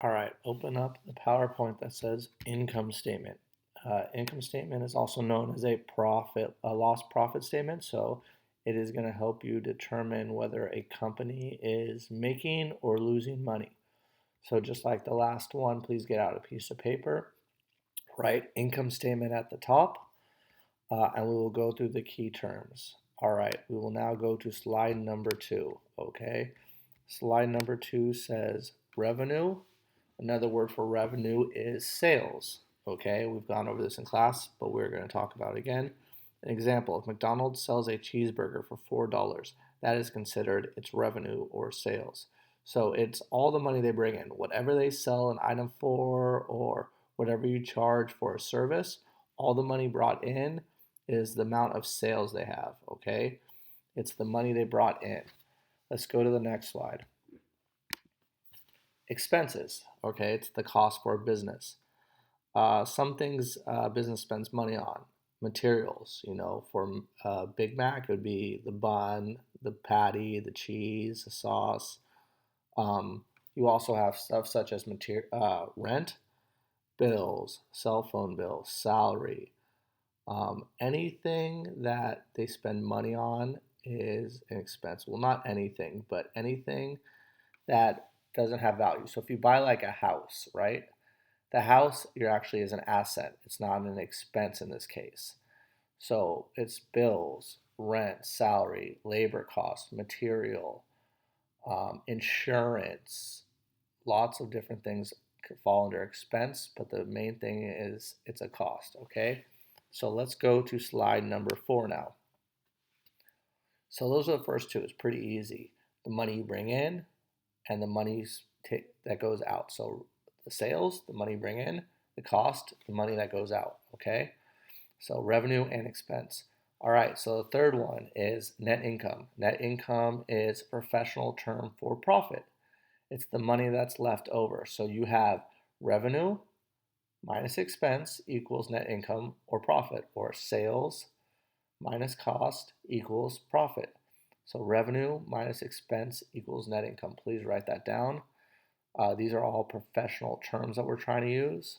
All right, open up the PowerPoint that says income statement. Income statement is also known as a loss profit statement. So it is going to help you determine whether a company is making or losing money. So just like the last one, please get out a piece of paper, write income statement at the top, and we will go through the key terms. All right, we will now go to slide number 2. Okay, slide number 2 says revenue. Another word for revenue is sales. Okay, we've gone over this in class, but we're going to talk about it again. An example, if McDonald's sells a cheeseburger for $4, that is considered its revenue or sales. So it's all the money they bring in. Whatever they sell an item for or whatever you charge for a service, all the money brought in is the amount of sales they have, okay? It's the money they brought in. Let's go to the next slide. Expenses, okay? It's the cost for a business. Some things business spends money on. Materials, for Big Mac, it would be the bun, the patty, the cheese, the sauce. You also have stuff such as rent, bills, cell phone bills, salary. Anything that they spend money on is an expense. Well, not anything, but anything that doesn't have value. So if you buy like a house, right? The house you're actually is an asset. It's not an expense in this case. So it's bills, rent, salary, labor costs, material, insurance, lots of different things could fall under expense, but the main thing is it's a cost, okay? So let's go to slide number 4 now. So those are the first two. It's pretty easy. The money you bring in and the money that goes out. So the sales, the money you bring in, the cost, the money that goes out, okay? So revenue and expense. All right, so the third one is net income. Net income is a professional term for profit. It's the money that's left over. So you have revenue minus expense equals net income or profit, or sales minus cost equals profit. So revenue minus expense equals net income. Please write that down. These are all professional terms that we're trying to use.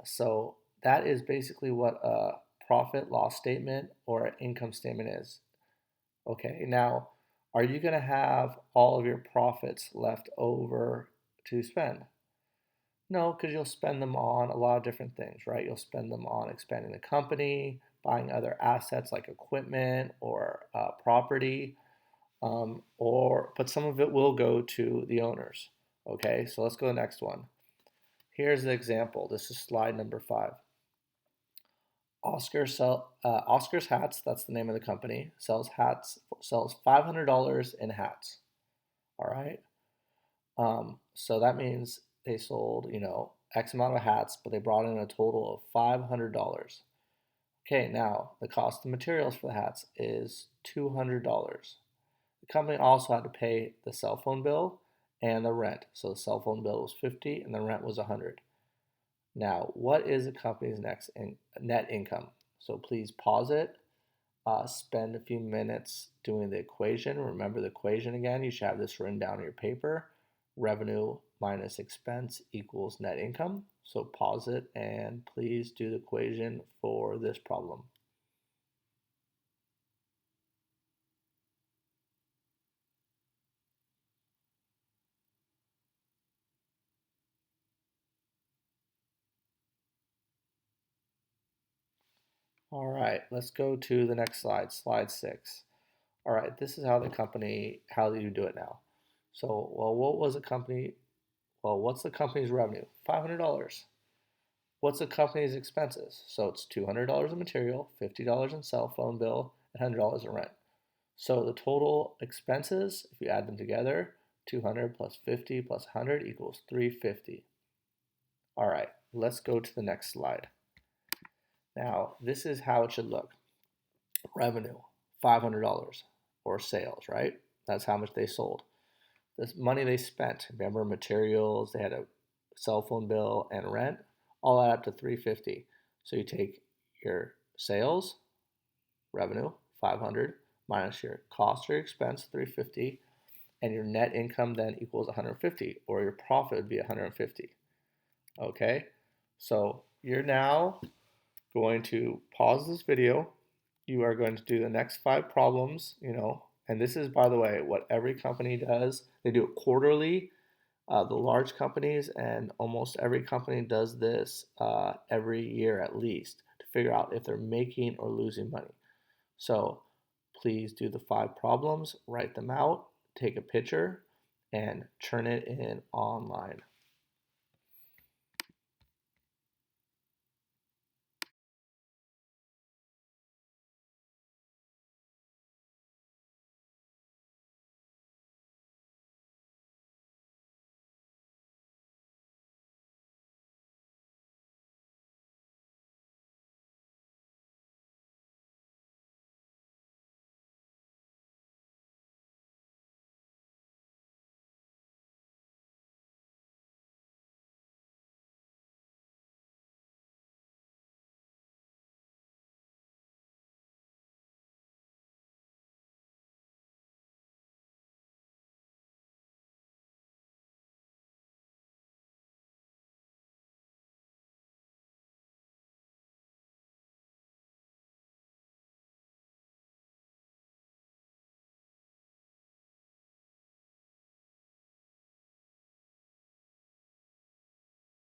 So that is basically what a profit loss statement or an income statement is. Okay, now are you going to have all of your profits left over to spend? No, because you'll spend them on a lot of different things, right? You'll spend them on expanding the company, buying other assets like equipment or property, but some of it will go to the owners. Okay, so let's go to the next one. Here's the example. This is slide number 5. Oscar's Hats, that's the name of the company, sells $500 in hats. All right. So that means they sold, X amount of hats, but they brought in a total of $500. Okay, now the cost of materials for the hats is $200. The company also had to pay the cell phone bill and the rent. So the cell phone bill was 50 and the rent was 100. Now, what is the company's net income? So please pause it, spend a few minutes doing the equation. Remember the equation again. You should have this written down on your paper. Revenue minus expense equals net income. So pause it and please do the equation for this problem. All right, let's go to the next slide, slide 6. All right, this is how how do you do it now? So, what's the company's revenue? $500. What's the company's expenses? So it's $200 in material, $50 in cell phone bill, and $100 in rent. So the total expenses, if you add them together, 200 plus 50 plus 100 equals 350. All right, let's go to the next slide. Now, this is how it should look. Revenue, $500, or sales, right? That's how much they sold. This money they spent, remember materials, they had a cell phone bill and rent, all add up to 350. So you take your sales, revenue, 500, minus your cost or your expense, 350, and your net income then equals 150, or your profit would be 150. Okay, so you're now going to pause this video. You are going to do the next 5 problems, and this is, by the way, what every company does. They do it quarterly, the large companies, and almost every company does this every year at least to figure out if they're making or losing money. So please do the 5 problems, write them out, take a picture, and turn it in online.